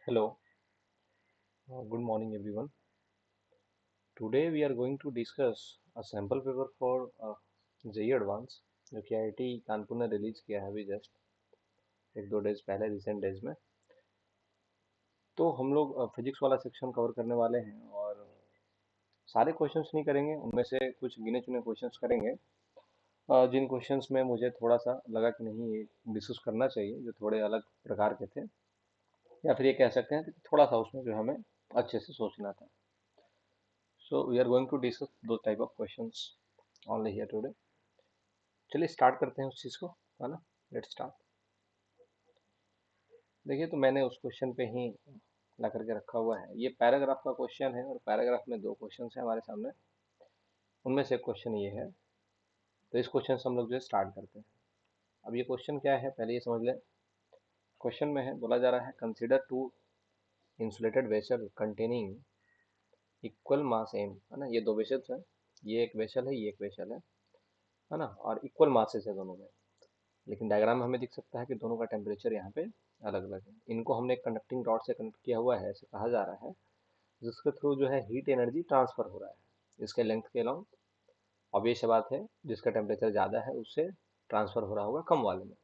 Hello, good morning everyone. Today we are going to discuss a sample paper for JEE Advance जो कि IIT Kanpur ने release किया है अभी जस्ट एक दो डेज पहले रिसेंट डेज में। तो हम लोग फिजिक्स वाला सेक्शन कवर करने वाले हैं और सारे क्वेश्चंस नहीं करेंगे, उनमें से कुछ गिने चुने क्वेश्चंस करेंगे। जिन क्वेश्चंस में मुझे थोड़ा सा लगा कि नहीं ये डिस्कस करना चाहिए, जो थोड़े अलग प्रकार के थे, या फिर ये कह सकते हैं कि थोड़ा सा उसमें जो हमें अच्छे से सोचना था। So we are going to discuss those type of questions only here today. चलिए स्टार्ट करते हैं उस चीज़ को, है ना। Let's start. देखिए, तो मैंने उस क्वेश्चन पे ही ला करके रखा हुआ है। ये पैराग्राफ का क्वेश्चन है और पैराग्राफ में दो क्वेश्चन है हमारे सामने। उनमें से एक क्वेश्चन ये है, तो इस क्वेश्चन से हम लोग जो है स्टार्ट करते हैं। अब ये क्वेश्चन क्या है पहले ये समझ लें। क्वेश्चन में है, बोला जा रहा है consider two insulated vessel containing equal mass M, है ना। ये दो वेसल्स हैं, ये एक वेसल है, ये एक वेसल है ना, और इक्वल मासेस है दोनों में। लेकिन डायग्राम में हमें दिख सकता है कि दोनों का टेम्परेचर यहाँ पे अलग अलग है। इनको हमने एक कंडक्टिंग रॉड से कनेक्ट किया हुआ है, ऐसे कहा जा रहा है, जिसके थ्रू जो है हीट एनर्जी ट्रांसफर हो रहा है इसके लेंथ के अलाउंग। ऑब्वियस बात है, जिसका टेम्परेचर ज़्यादा है उससे ट्रांसफर हो रहा होगा कम वाले में।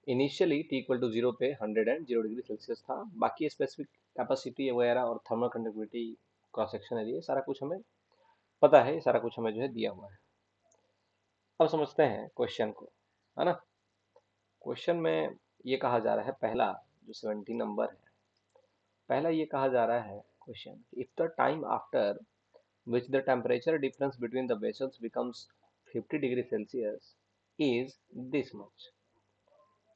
Initially T equal to zero पे 100 और 0 डिग्री सेल्सियस था। बाकी स्पेसिफिक कैपेसिटी वगैरह और thermal conductivity, cross section area, सारा कुछ हमें पता है, सारा कुछ हमें जो है दिया हुआ है। अब समझते हैं क्वेश्चन को, है ना। क्वेश्चन में ये कहा जा रहा है, पहला जो 17 नंबर है, पहला ये कहा जा रहा है question, if the time after which the temperature difference between the vessels becomes 50 degree Celsius is this much.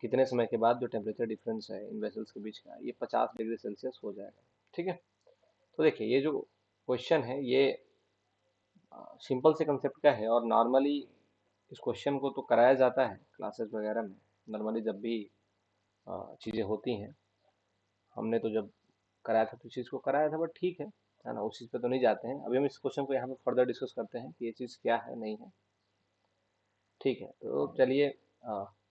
कितने समय के बाद जो टेम्परेचर डिफरेंस है इन वेसल्स के बीच का, ये 50 डिग्री सेल्सियस हो जाएगा। ठीक है। तो देखिए, ये जो क्वेश्चन है ये सिंपल से कंसेप्ट का है, और नॉर्मली इस क्वेश्चन को तो कराया जाता है क्लासेस वगैरह में। नॉर्मली जब भी चीज़ें होती हैं, हमने तो जब कराया था तो इस चीज़ को कराया था, बट ठीक है ना, उस चीज़ पे तो नहीं जाते हैं। अभी हम इस क्वेश्चन को यहाँ पे फर्दर डिस्कस करते हैं कि ये चीज़ क्या है नहीं है। ठीक है, तो चलिए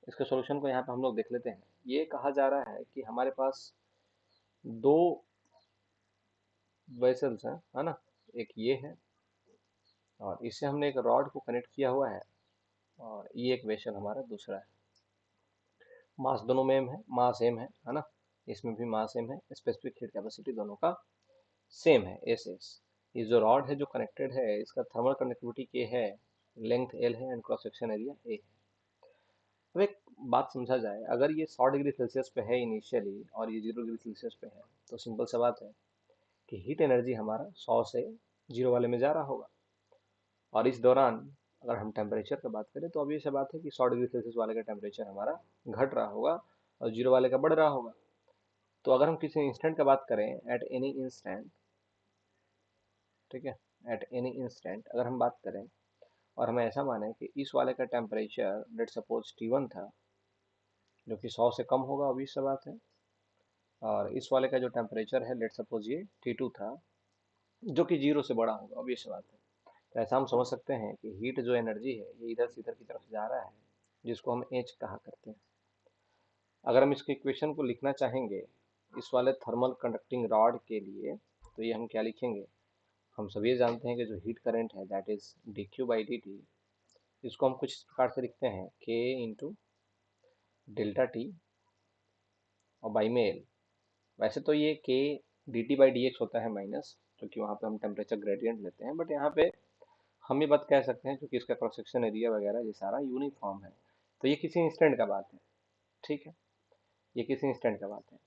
इसके सॉल्यूशन को यहाँ पे हम लोग देख लेते हैं। ये कहा जा रहा है कि हमारे पास दो वेसल्स हैं, है ना। एक ये है और इससे हमने एक रॉड को कनेक्ट किया हुआ है, और ये एक वेसल हमारा दूसरा है। मास दोनों में एम है, मास सेम है ना। इसमें भी मास सेम है, स्पेसिफिक हीट कैपेसिटी दोनों का सेम है, एस एस। ये जो रॉड है जो कनेक्टेड है, इसका थर्मल कंडक्टिविटी के है, लेंथ एल है, and cross section area A है। अब एक बात समझा जाए, अगर ये 100 डिग्री सेल्सियस पे है इनिशियली और ये 0 डिग्री सेल्सियस पे है, तो सिंपल सा बात है कि हीट एनर्जी हमारा 100 से 0 वाले में जा रहा होगा। और इस दौरान अगर हम टेम्परेचर की बात करें, तो अब ये सा बात है कि 100 डिग्री सेल्सियस वाले का टेम्परेचर हमारा घट रहा होगा और 0 वाले का बढ़ रहा होगा। तो अगर हम किसी इंस्टेंट का बात करें, एट एनी इंस्टेंट, ठीक है, एट एनी इंस्टेंट अगर हम बात करें और हमें ऐसा माने कि इस वाले का टेम्परेचर लेट सपोज T1 था, जो कि 100 से कम होगा, obvious सा बात है। और इस वाले का जो टेम्परेचर है लेट सपोज ये T2 था, जो कि 0 से बड़ा होगा, obvious सी बात है। तो ऐसा हम समझ सकते हैं कि हीट जो एनर्जी है ये इधर से इधर की तरफ जा रहा है, जिसको हम एच कहा करते हैं। अगर हम इसके इक्वेशन को लिखना चाहेंगे इस वाले थर्मल कंडक्टिंग रॉड के लिए, तो ये हम क्या लिखेंगे। हम सभी जानते हैं कि जो हीट करंट है that is D Q by D T. इसको हम कुछ इस प्रकार से लिखते हैं, के इंटू डेल्टा टी और बाई में एल। वैसे तो ये के D T by D x होता है माइनस, क्योंकि वहाँ पे हम टेम्परेचर ग्रेडियंट लेते हैं, बट यहाँ पे हम ये बात कह सकते हैं क्योंकि इसका क्रॉस सेक्शन एरिया वगैरह ये सारा यूनिफॉर्म है। तो ये किसी इंस्टेंट का बात है, ठीक है, ये किसी इंस्टेंट का बात है।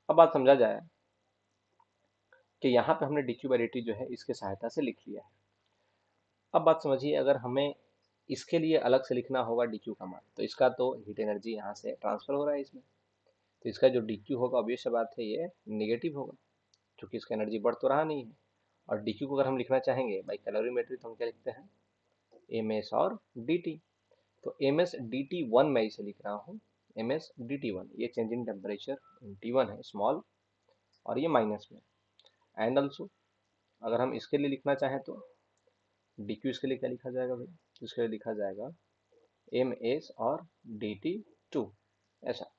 अब बात समझा जाए कि यहाँ पे हमने D Q by D T जो है इसके सहायता से लिख लिया है। अब बात समझिए, अगर हमें इसके लिए अलग से लिखना होगा डी क्यू का मान, तो इसका तो हीट एनर्जी यहाँ से ट्रांसफर हो रहा है इसमें, तो इसका जो डी क्यू होगा ऑब्वियस बात है ये निगेटिव होगा, क्योंकि इसका एनर्जी बढ़ तो रहा नहीं है। और डी क्यू को अगर हम लिखना चाहेंगे बाई कैलोरीमेट्री, तो हम क्या लिखते हैं, एम एस और डी टी। तो M S D T one मैं इसे लिख रहा हूँ, M S D T one, ये change in temperature T one है स्मॉल, और ये माइनस में। एंड ऑल्सो अगर हम इसके लिए लिखना चाहें तो डी क्यू इसके लिए क्या लिखा जाएगा भाई, इसके लिए लिखा जाएगा एम एस और डी टी टू। ऐसा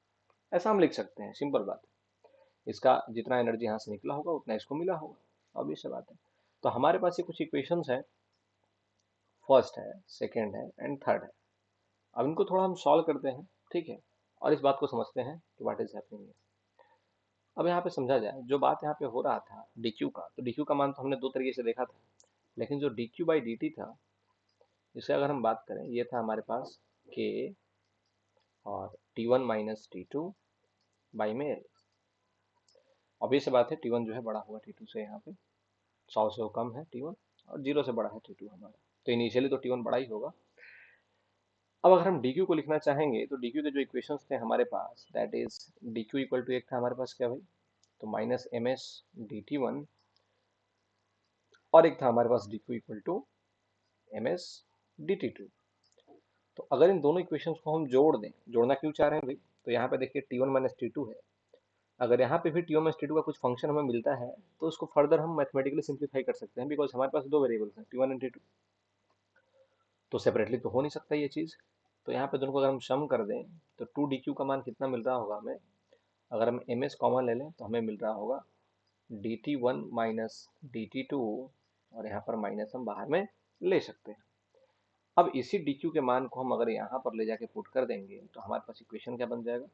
ऐसा हम लिख सकते हैं, सिंपल बात है। इसका जितना एनर्जी यहाँ से निकला होगा उतना इसको मिला होगा, ऑब्वियस बात है। तो हमारे पास ये कुछ इक्वेशंस है, फर्स्ट है, सेकेंड है एंड थर्ड है। अब इनको थोड़ा हम सॉल्व करते हैं, ठीक है, और इस बात को समझते हैं कि व्हाट इज हैपनिंग। अब यहाँ पे समझा जाए, जो बात यहाँ पे हो रहा था dq का, तो dq का मान तो हमने दो तरीके से देखा था, लेकिन जो dq बाई dt था, इसे अगर हम बात करें, ये था हमारे पास k और t1 माइनस t2 बाई में l। ऑब्वियस बात है t1 जो है बड़ा हुआ t2 से, यहाँ पे 100 से वो कम है t1 और 0 से बड़ा है t2 हमारा, तो इनिशियली तो t1 बड़ा ही होगा। अब अगर हम dq को लिखना चाहेंगे तो dq के जो इक्वेशंस थे हमारे पास, that is dq equal to, एक था हमारे पास क्या भाई, तो माइनस ms dt1, और एक था हमारे पास dq equal to ms dt2। तो अगर इन दोनों इक्वेशंस को हम जोड़ दें, जोड़ना क्यों चाह रहे हैं भाई, तो यहाँ पे देखिए t1 माइनस t2 है, अगर यहाँ पे भी t1 माइनस t2 का कुछ फंक्शन हमें मिलता है तो उसको फर्दर हम मैथमेटिकली सिंप्लीफाई कर सकते हैं, बिकॉज हमारे पास दो वेरिएबल्स हैं t1 एंड t2, तो सेपरेटली तो हो नहीं सकता ये चीज़। तो यहाँ पे दोनों को अगर हम सम कर दें तो 2dq का मान कितना मिल रहा होगा हमें, अगर हम ms कॉमन ले लें तो हमें मिल रहा होगा dt1 माइनस dt2, और यहाँ पर माइनस हम बाहर में ले सकते हैं। अब इसी dq के मान को हम अगर यहाँ पर ले जाके पुट कर देंगे तो हमारे पास इक्वेशन क्या बन जाएगा,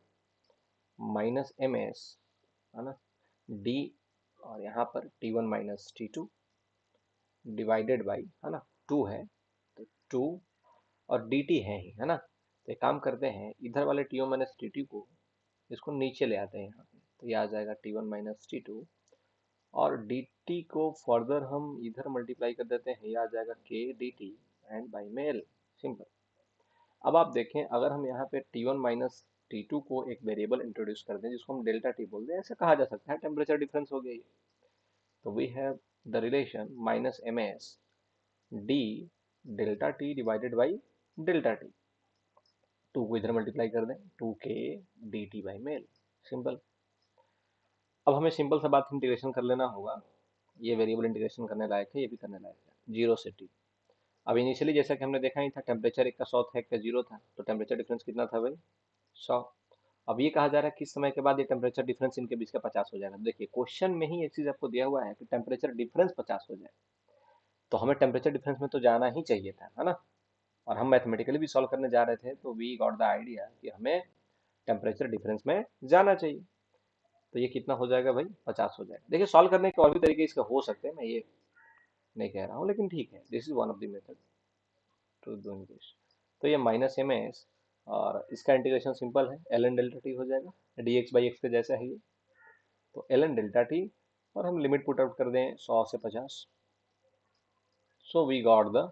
माइनस ms, है ना, d, और यहाँ पर t1 minus t2 divided by, है ना, 2 है तो 2, और dt है ही, है ना, तो एक काम करते हैं, इधर वाले t1 माइनस t2 को, इसको नीचे ले आते हैं यहाँ पे, तो ये आ जाएगा t1 माइनस t2, और dt को फर्दर हम इधर मल्टीप्लाई कर देते हैं, ये आ जाएगा k dt एंड बाई में l, सिंपल। अब आप देखें, अगर हम यहाँ पे t1 माइनस t2 को एक वेरिएबल इंट्रोड्यूस कर दें जिसको हम डेल्टा t बोल दें, ऐसे कहा जा सकता है, टेम्परेचर डिफरेंस हो गया ये, तो we have the relation minus ms d delta t divided by delta t, 2 को इधर मल्टीप्लाई कर दें, 2k dt बाई में l, सिंपल। अब हमें सिंपल सा बात इंटीग्रेशन कर लेना होगा, ये वेरिएबल इंटीग्रेशन करने लायक है, ये भी करने लायक है, 0 से t। अब इनिशियली जैसा कि हमने देखा ही था, टेम्परेचर एक का 100 था, एक का 0 था, तो टेम्परेचर डिफरेंस कितना था भाई, 100। अब ये कहा जा रहा है किस समय के बाद ये टेम्परेचर डिफरेंस इनके बीच का 50 हो जाएगा। देखिए क्वेश्चन में ही एक चीज आपको दिया हुआ है कि टेम्परेचर डिफरेंस 50 हो जाए, तो हमें टेम्परेचर डिफरेंस में तो जाना ही चाहिए था, है ना, और हम मैथमेटिकली भी सॉल्व करने जा रहे थे, तो वी गॉट द आइडिया कि हमें टेम्परेचर डिफरेंस में जाना चाहिए। तो ये कितना हो जाएगा भाई, 50 हो जाएगा। देखिए सॉल्व करने के और भी तरीके इसके हो सकते हैं, मैं ये नहीं कह रहा हूँ, लेकिन ठीक है, this is one of the method to doing this. तो ये माइनस ms, और इसका इंटीग्रेशन सिंपल है, एल एन डेल्टा टी हो जाएगा, dx बाई एक्स के जैसा है ये, तो एल एन डेल्टा टी, और हम लिमिट पुट आउट कर दें 100 से 50, so we got the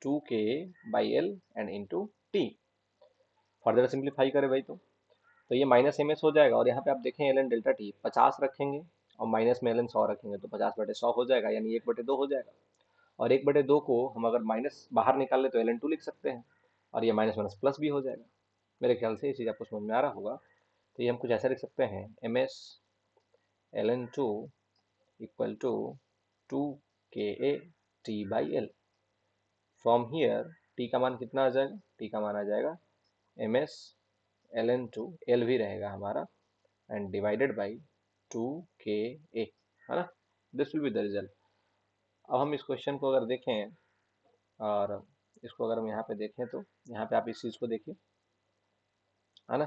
2k by L and into T. Further simplify करें भाई तो ये माइनस ms हो जाएगा, और यहाँ पे आप देखें एल एन डेल्टा टी 50 रखेंगे और माइनस में एल एन 100 रखेंगे, तो 50/100 हो जाएगा, यानी 1/2 हो जाएगा, और 1/2 को हम अगर माइनस बाहर निकाल ले तो एल एन टू लिख सकते हैं, और ये माइनस माइनस प्लस भी हो जाएगा। मेरे ख्याल से ये चीज़ आपको समझ में आ रहा होगा। तो ये हम कुछ ऐसा लिख सकते हैं, ms ln2 equal to 2ka t by L. From here t का मान कितना आ जाएगा, t का मान आ जाएगा ms ln2, l भी रहेगा हमारा, एंड डिवाइडेड बाई 2ka, है ना, this will be the result. अब हम इस क्वेश्चन को अगर देखें, और इसको अगर हम यहाँ पे देखें, तो यहाँ पे आप इस चीज़ को देखिए, है ना,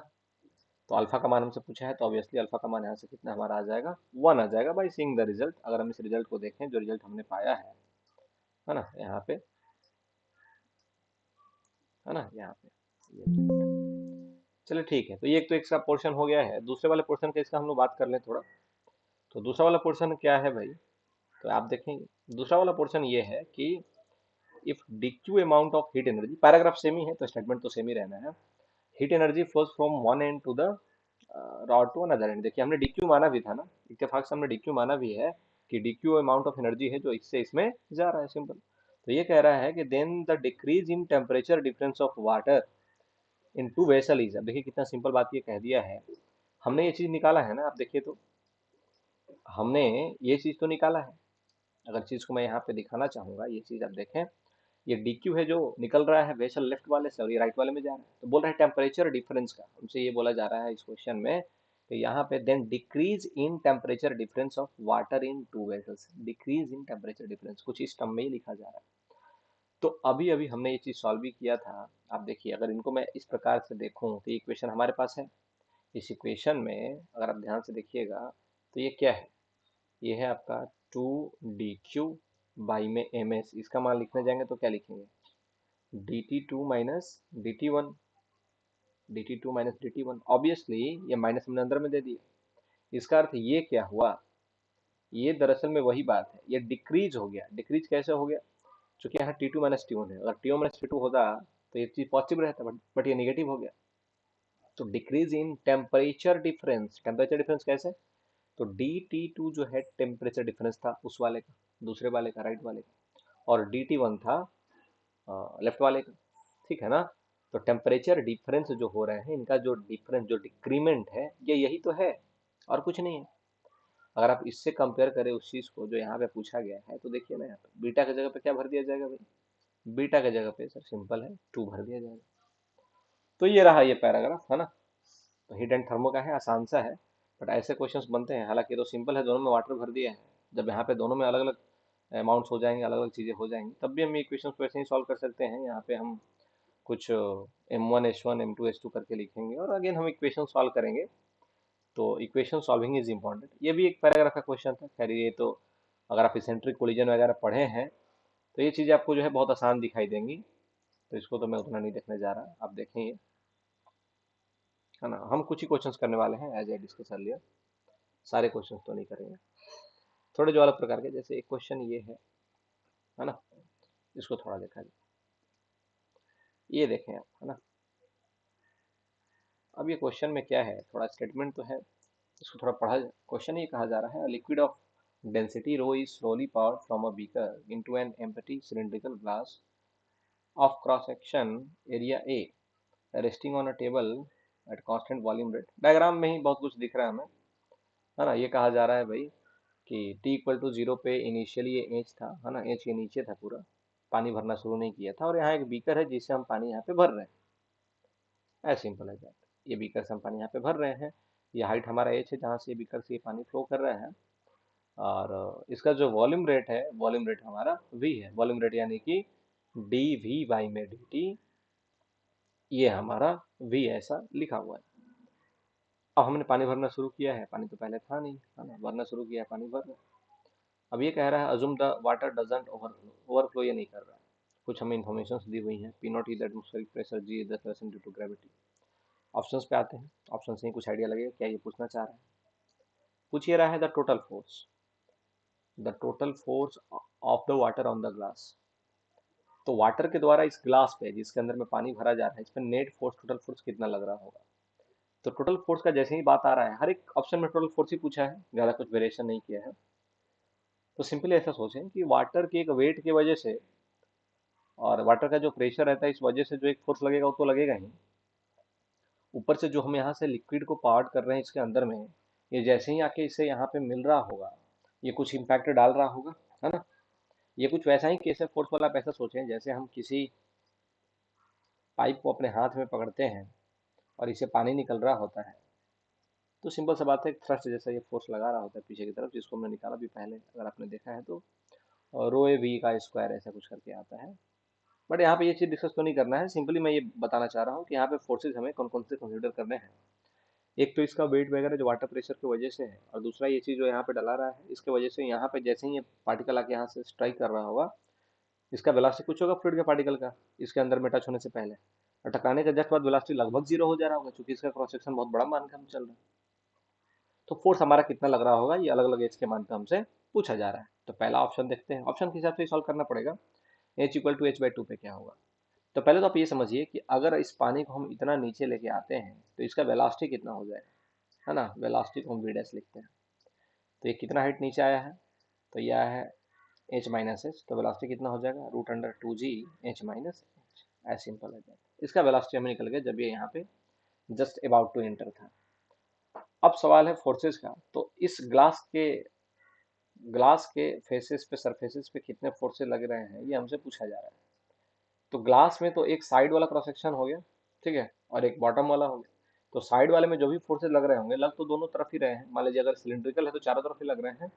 तो अल्फा का मान हमसे पूछा है, तो ऑब्वियसली अल्फा का मान यहाँ से कितना हमारा आ जाएगा, 1 आ जाएगा बाई सीइंग द रिजल्ट। अगर हम इस रिजल्ट को देखें, जो रिजल्ट हमने पाया है ना, यहाँ पे, है ना, यहाँ पे चलिए ठीक है। तो ये एक तो इसका पोर्शन हो गया है, दूसरे वाले पोर्शन का इसका हम लोग बात कर लें थोड़ा। तो दूसरा वाला पोर्शन क्या है भाई, तो आप देखेंगे दूसरा वाला पोर्शन ये है कि if dq amount of heat energy, paragraph same ही है तो स्टेटमेंट तो सेम ही रहना है, heat energy flows from one end to the rod to another end. देखिए हमने dq माना भी था ना, इत्तेफाक से हमने dq माना भी है कि dq अमाउंट ऑफ एनर्जी है जो इससे इसमें जा रहा है, सिंपल। तो ये कह रहा है कि then the decrease in temperature difference of water in two vessel is. अब देखिए कितना सिंपल बात ये कह दिया है, हमने ये चीज निकाला है ना, आप देखिए तो हमने ये चीज तो निकाला है। अगर चीज को मैं यहाँ पे दिखाना चाहूंगा, ये चीज आप देखें, ये dq है जो निकल रहा है वेसल लेफ्ट वाले से, और ये राइट वाले में जा रहा है, तो बोल रहा है टेम्परेचर डिफरेंस का, हमसे ये बोला जा रहा है इस क्वेश्चन में तो यहाँ पे then decrease in temperature difference of water in two vessels, decrease in temperature difference कुछ इस टर्म में ही लिखा जा रहा है। तो अभी अभी हमने ये चीज सॉल्व भी किया था। आप देखिए, अगर इनको मैं इस प्रकार से देखूं तो इक्वेशन हमारे पास है। इस इक्वेशन में अगर आप ध्यान से देखिएगा तो ये क्या है, ये है आपका 2 dq बाई में ms। इसका मान लिखने जाएंगे तो क्या लिखेंगे, dt2 minus dt1, dt2 minus dt1। Obviously ये माइनस हमने अंदर में दे दिया। इसका अर्थ ये क्या हुआ, ये दरअसल में वही बात है, ये डिक्रीज हो गया। डिक्रीज कैसे हो गया, चूंकि यहाँ T2 माइनस T1 है, अगर T1 माइनस T2 होता तो ये चीज पॉजिटिव रहता, बट ये नेगेटिव हो गया। तो decrease in temperature difference, temperature difference कैसे, तो dt2 जो है टेम्परेचर डिफरेंस था उस वाले का, दूसरे वाले का, राइट वाले का, और dt1 था लेफ्ट वाले का, ठीक है ना। तो टेम्परेचर डिफरेंस जो हो रहे हैं, इनका जो डिफरेंस, जो डिक्रीमेंट है, ये यही तो है और कुछ नहीं है। अगर आप इससे कंपेयर करें उस चीज को जो यहाँ पे पूछा गया है, तो देखिए ना, यहाँ पे बीटा की जगह पे क्या भर दिया जाएगा भाई, बीटा की जगह पे सर सिंपल है 2 भर दिया जाएगा। तो ये रहा ये पैराग्राफ, है ना। तो हीट एंड थर्मो का है, आसान सा है, बट ऐसे क्वेश्चंस बनते हैं। हालांकि ये तो सिंपल है, दोनों में वाटर भर दिया है। जब यहाँ पे दोनों में अलग अलग अमाउंट्स हो जाएंगे, अलग अलग चीजें हो जाएंगी, तब भी हम इक्वेशंस को ऐसे ही सॉल्व कर सकते हैं। यहाँ पे हम कुछ M1 H1 M2 H2 करके लिखेंगे और अगेन हम इक्वेशन सॉल्व करेंगे। तो इक्वेशन सॉल्विंग इज इम्पॉर्टेंट। ये भी एक पैराग्राफ का क्वेश्चन था, खैर ये तो अगर आप इसेंट्रिक कोलिजन वगैरह पढ़े हैं तो ये चीज़ें आपको जो है बहुत आसान दिखाई देंगी। तो इसको तो मैं उतना नहीं देखने जा रहा, आप देखेंगे, है ना। हम कुछ ही क्वेश्चंस करने वाले हैं एज ए डिस्कस अर्लियर, सारे क्वेश्चंस तो नहीं करेंगे, थोड़े जो अलग प्रकार के। जैसे एक क्वेश्चन ये है ना, इसको थोड़ा देखा जाए, ये देखें आप, है ना। अब ये क्वेश्चन में क्या है, थोड़ा स्टेटमेंट तो है, इसको थोड़ा पढ़ा जाए। क्वेश्चन ये कहा जा रहा है, liquid of density rho is slowly powered from a beaker into an empty cylindrical glass of cross section area A resting on a table at constant volume rate। Diagram में ही बहुत कुछ दिख रहा है हमें, है ना। ये कहा जा रहा है भाई कि t इक्वल टू 0 पे इनिशियली ये एच था, है ना, एच के नीचे था पूरा, पानी भरना शुरू नहीं किया था, और यहाँ एक बीकर है जिससे हम पानी यहाँ पे भर रहे हैं, एज सिंपल एज दैट। ये बीकर से हम पानी यहाँ पे भर रहे हैं, ये हाइट हमारा एच है जहाँ से ये बीकर से ये पानी फ्लो कर रहा है, और इसका जो वॉल्यूम रेट है, वॉल्यूम रेट हमारा v है। वॉल्यूम रेट यानी कि dv बाई में dt, ये हमारा v ऐसा लिखा हुआ है। अब हमने पानी भरना शुरू किया है, पानी तो पहले था नहीं, है ना, भरना शुरू किया, पानी भर रहा है। अब ये कह रहा है assume the water doesn't overflow, overflow ये नहीं कर रहा है। कुछ हमें इन्फॉर्मेशन दी हुई हैं, P naught is atmospheric pressure, G is the pressure due to gravity. Options पे आते हैं, ऑप्शन से ही कुछ आइडिया लगेगा क्या ये पूछना चाह रहा है। पूछ ये रहा है the total force, the total force of the water on the glass. तो वाटर के द्वारा इस ग्लास पे जिसके अंदर में पानी भरा जा रहा है, इस पर नेट फोर्स, टोटल फोर्स कितना लग रहा होगा। तो टोटल फोर्स का जैसे ही बात आ रहा है, हर एक ऑप्शन में टोटल फोर्स ही पूछा है, ज्यादा कुछ वेरिएशन नहीं किया है। तो सिंपली ऐसा सोचें कि वाटर के एक वेट की वजह से और वाटर का जो प्रेशर रहता है इस वजह से जो एक फोर्स लगेगा वो तो लगेगा ही, ऊपर से जो हम यहाँ से लिक्विड को पार्ट कर रहे हैं इसके अंदर में, ये जैसे ही आके इसे यहाँ पे मिल रहा होगा, ये कुछ इम्पैक्ट डाल रहा होगा, है ना। ये कुछ वैसा ही केस है फोर्स वाला। आप ऐसा सोचें जैसे हम किसी पाइप को अपने हाथ में पकड़ते हैं और इसे पानी निकल रहा होता है, तो सिंपल सा बात है, थ्रस्ट जैसा ये फोर्स लगा रहा होता है पीछे की तरफ, जिसको हमने निकाला भी पहले, अगर आपने देखा है तो, रो ए वी का स्क्वायर ऐसा कुछ करके आता है। बट यहाँ पे ये चीज़ डिस्कस तो नहीं करना है, सिंपली मैं ये बताना चाह रहा हूँ कि यहाँ पे फोर्सेज हमें कौन कौन से कंसिडर करने हैं। एक तो इसका वेट वगैरह जो वाटर प्रेशर की वजह से है, और दूसरा ये चीज़ जो यहाँ पे डला रहा है इसके वजह से यहाँ पे जैसे ही ये पार्टिकल आके यहाँ से स्ट्राइक कर रहा होगा, इसका वेलोसिटी कुछ होगा फ्लूइड के पार्टिकल का इसके अंदर में टच होने से पहले, और टकराने के जस्ट बाद वेलोसिटी लगभग जीरो हो जा रहा होगा, क्योंकि इसका क्रॉस सेक्शन बहुत बड़ा मान के हम चल रहे हैं। तो फोर्स हमारा कितना लग रहा होगा, ये अलग अलग एज के मान पे हमसे पूछा जा रहा है। तो पहला ऑप्शन देखते हैं, ऑप्शन के हिसाब से सॉल्व करना पड़ेगा। एच इक्वल टू H/2 पे क्या होगा। तो पहले तो आप ये समझिए कि अगर इस पानी को हम इतना नीचे लेके आते हैं तो इसका वेलोसिटी कितना हो जाएगा, है ना। वेलोसिटी को हम वी डैश लिखते हैं। तो ये कितना हाइट नीचे आया है, तो यह आया है h माइनस एच, तो वेलोसिटी कितना हो जाएगा, √2g h minus H, as simple है। इसका वेलोसिटी हमें निकल गया जब ये यहाँ पे जस्ट अबाउट टू एंटर था। अब सवाल है फोर्सेस का, तो इस ग्लास के फेसेस पे, सरफेसेस पे कितने फोर्सेस लग रहे हैं ये हमसे पूछा जा रहा है। तो ग्लास में तो एक साइड वाला क्रॉस सेक्शन हो गया, ठीक है, और एक बॉटम वाला हो गया। तो साइड वाले में जो भी फोर्सेज लग रहे होंगे, लग तो दोनों तरफ ही रहे हैं, मान लीजिए अगर सिलिंड्रिकल है तो चारों तरफ ही लग रहे हैं,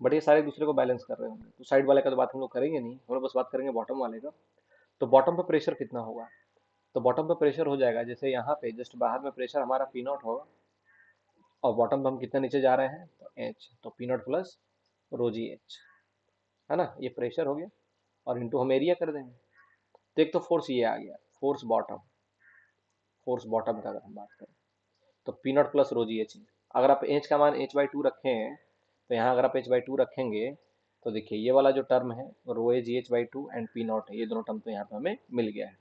बट ये सारे एक दूसरे को बैलेंस कर रहे होंगे। तो साइड वाले का तो बात हम लोग करेंगे नहीं, हम लोग बस बात करेंगे बॉटम वाले का। तो बॉटम पे प्रेशर कितना होगा? तो बॉटम पे प्रेशर हो जाएगा, जैसे यहाँ पे जस्ट बाहर में प्रेशर हमारा पी नॉट होगा, और बॉटम पे हम कितना नीचे जा रहे हैं तो एच, तो P not plus row ji H, है ना, ये प्रेशर हो गया, और इंटू हम एरिया कर देंगे। तो एक तो फोर्स ये आ गया, फोर्स बॉटम, फोर्स बॉटम का अगर हम बात करें तो P not plus row ji H. अगर आप एच का मान एच बाई टू रखें, तो यहाँ अगर आप एच बाई टू रखेंगे तो देखिए ये वाला जो टर्म है rho A G H by two and P naught है, ये दोनों टर्म तो यहाँ पे हमें मिल गया है।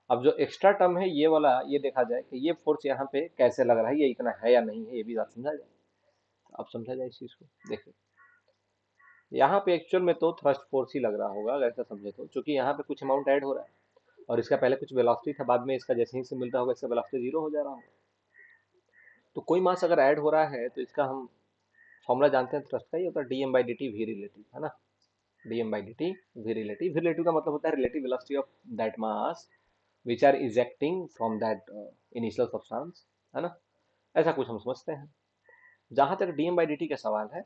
अब जो एक्स्ट्रा टर्म है ये वाला, ये देखा जाए कि ये फोर्स यहाँ पे कैसे लग रहा है, ये इतना है या नहीं है, ये भी बात समझा जाए। अब समझा जाए इस चीज को, देखिए यहाँ पे एक्चुअल में तो थ्रस्ट फोर्स ही लग रहा होगा अगर ऐसा समझे तो, क्योंकि यहाँ पे कुछ अमाउंट ऐड हो रहा है, और इसका पहले कुछ वेलोसिटी था, बाद में इसका जैसे ही से मिलता होगा इसका वेलोसिटी जीरो हो जा रहा होगा। तो कोई मास अगर ऐड हो रहा है तो इसका हम फॉर्मूला जानते हैं थ्रस्ट का, ये होता है D M by D T V relative, है ना, D M by D T V relative. V relative का मतलब होता है relative velocity of that mass which are ejecting from that initial substance, है ना, ऐसा कुछ हम समझते हैं। जहां तक D M by D T का सवाल है,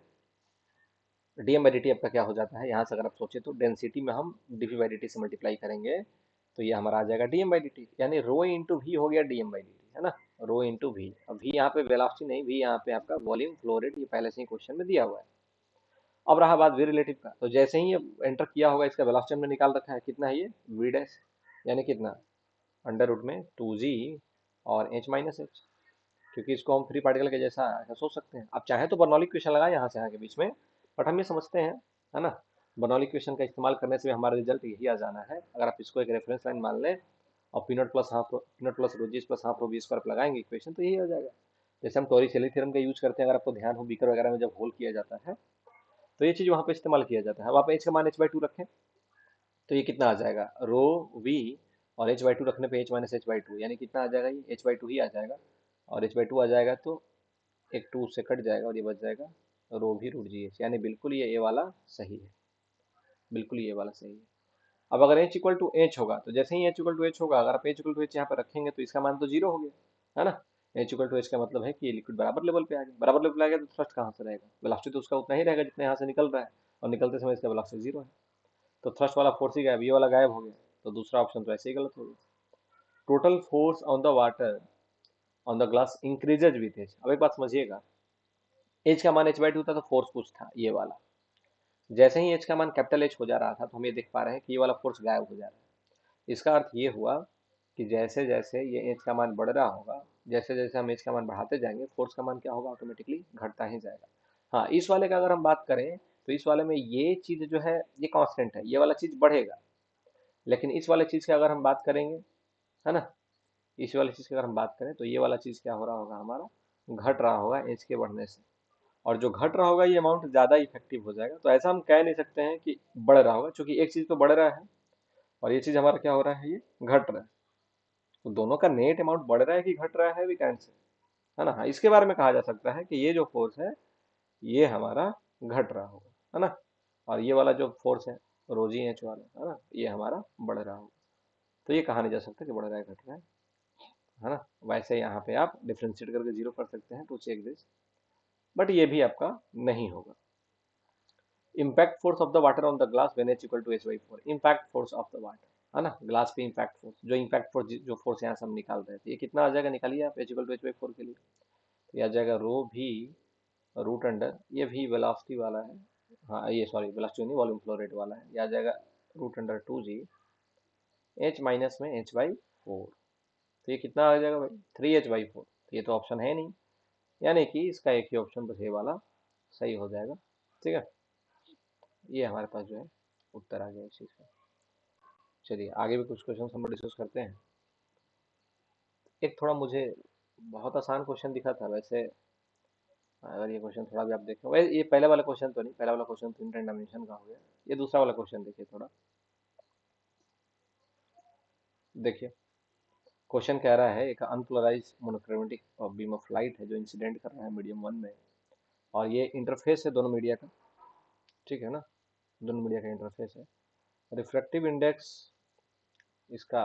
D M by D T आपका क्या हो जाता है, यहाँ से अगर आप सोचे तो डेंसिटी में हम D P by D T से मल्टीप्लाई करेंगे, तो ये हमारा आ जाएगा D M by D T, यानी रो इंटू वी हो गया D M by D T, है ना, रो इंटू वी। अब वी यहाँ पे वेलोसिटी नहीं, वी यहाँ पे आपका वॉल्यूम फ्लो रेट, ये पहले से ही क्वेश्चन में दिया हुआ है। अब रहा बात वी रिलेटिव का, तो जैसे ही ये एंटर किया होगा इसका वेलोसिटी हमने निकाल रखा है, कितना है ये वी डैश, यानी कितना अंडर रूट में टू जी और एच माइनस एच, क्योंकि इसको हम फ्री पार्टिकल के जैसा ऐसा सोच सकते हैं। आप चाहें तो बर्नौली इक्वेशन लगाएं यहाँ से यहाँ के बीच में, बट हम ये समझते हैं, है ना, बर्नौली इक्वेशन का इस्तेमाल करने से भी हमारा रिजल्ट यही आ जाना है। अगर आप इसको एक रेफरेंस लाइन मान लें और P naught plus half, P naught plus रोजीस plus half rho B square लगाएंगे इक्वेशन, तो यही हो जाएगा। जैसे हम टोरिसेली थ्योरम का यूज करते हैं, अगर आपको ध्यान हो बीकर वगैरह में जब होल किया जाता है तो ये चीज वहां पे इस्तेमाल किया जाता है। अब आप एच का मान एच बाई टू रखें तो ये कितना आ जाएगा रो वी, और एच बाई टू रखने पे H minus H by to, यानी कितना आ जाएगा, ये एच बाई टू ही आ जाएगा, और एच बाई टू आ जाएगा तो एक टू से कट जाएगा और ये बच जाएगा रो भी रूट जी एच, यानी बिल्कुल ये वाला सही है, बिल्कुल ये वाला सही है। अब अगर एच इक्वल टू एच होगा, तो जैसे ही एच इक्वल टू एच होगा, अगर आप एच इक्वल टू एच यहाँ पर रखेंगे तो इसका मान तो जीरो हो गया, है ना, एच इक्वल टू एच का मतलब है कि ये लिक्विड बराबर लेवल पे आ गया, बराबर लेवल पे आ गया तो थ्रस्ट कहाँ से रहेगा, वेलोसिटी तो उसका उतना ही रहेगा जितना यहाँ से निकल रहा है, और निकलते समय इसका वेलोसिटी जीरो है, तो थ्रस्ट वाला फोर्स ही गायब, ये वाला गायब हो गया, तो दूसरा ऑप्शन तो ऐसे ही गलत हो गया। Total force on the water on the glass increases with age. अब एक बात समझिएगा, एच का मान एच बाई टू था तो फोर्स कुछ था ये वाला, जैसे ही एच का मान कैपिटल एच हो जा रहा था तो हम ये देख पा रहे हैं कि ये वाला फोर्स गायब हो जा रहा है। इसका अर्थ ये हुआ कि जैसे जैसे ये एच का मान बढ़ रहा होगा, जैसे जैसे हम एच का मान बढ़ाते जाएंगे, फोर्स का मान क्या होगा, ऑटोमेटिकली घटता ही जाएगा। हाँ, इस वाले का अगर हम बात करें तो इस वाले में ये चीज जो है ये कांस्टेंट है, ये वाला चीज बढ़ेगा, लेकिन इस वाले चीज की अगर हम बात करेंगे, है ना, इस वाली चीज की अगर हम बात करें तो ये वाला चीज क्या हो रहा होगा हमारा, घट रहा होगा एच के बढ़ने से, और जो घट रहा होगा ये अमाउंट ज्यादा इफेक्टिव हो जाएगा। तो ऐसा हम कह नहीं सकते हैं कि बढ़ रहा होगा, क्योंकि एक चीज तो बढ़ रहा है और ये चीज हमारा क्या हो रहा है, ये घट रहा है, तो दोनों का नेट अमाउंट बढ़ रहा है कि घट रहा है, वी कैन से, है ना। हाँ, इसके बारे में कहा जा सकता है कि ये जो फोर्स है ये हमारा घट रहा होगा, है ना, और ये वाला जो फोर्स है रोजी एच वाला, है ना, ये हमारा बढ़ रहा होगा। तो ये कहा नहीं जा सकता कि बढ़ रहा है घट रहा है ना। वैसे यहाँ पे आप डिफ्रेंशिएट करके जीरो कर सकते हैं टू चेक दिस, बट ये भी आपका नहीं होगा। Impact force of the water on the glass when H equal to H by four, impact force of the water, है ना, ग्लास पे इम्पैक्ट फोर्स, जो इम्पैक्ट फोर्स जो फोर्स यहाँ से हम निकाल रहे थे, ये कितना आ जाएगा, निकालिए आप H equal to H by four के लिए, तो ये आ जाएगा रो भी रूट अंडर, ये भी वेलोसिटी वाला है, हाँ ये सॉरी वेलोसिटी नहीं वॉल्यूम फ्लो रेट वाला है, ये आ जाएगा root under two G H minus में एच बाई फोर, तो ये कितना आ जाएगा भाई, थ्री एच बाई फोर, ये तो ऑप्शन है नहीं, यानी कि इसका एक ही ऑप्शन बस ये वाला सही हो जाएगा। ठीक है, ये हमारे पास जो है उत्तर आ गया इस चीज़ का। चलिए आगे भी कुछ क्वेश्चन हम डिस्कस करते हैं। एक थोड़ा मुझे बहुत आसान क्वेश्चन दिखा था वैसे, अगर ये क्वेश्चन थोड़ा भी आप देखें, वैसे ये पहले वाला क्वेश्चन तो नहीं, पहला वाला क्वेश्चन तो इंटर डायमेंशन का हो गया, ये दूसरा वाला क्वेश्चन देखिए थोड़ा, देखिए क्वेश्चन कह रहा है एक unpolarise monochromatic beam of light है जो इंसिडेंट कर रहा है मीडियम वन में, और ये इंटरफेस है दोनों मीडिया का, ठीक है ना, दोनों मीडिया का इंटरफेस है। रिफ्रैक्टिव इंडेक्स इसका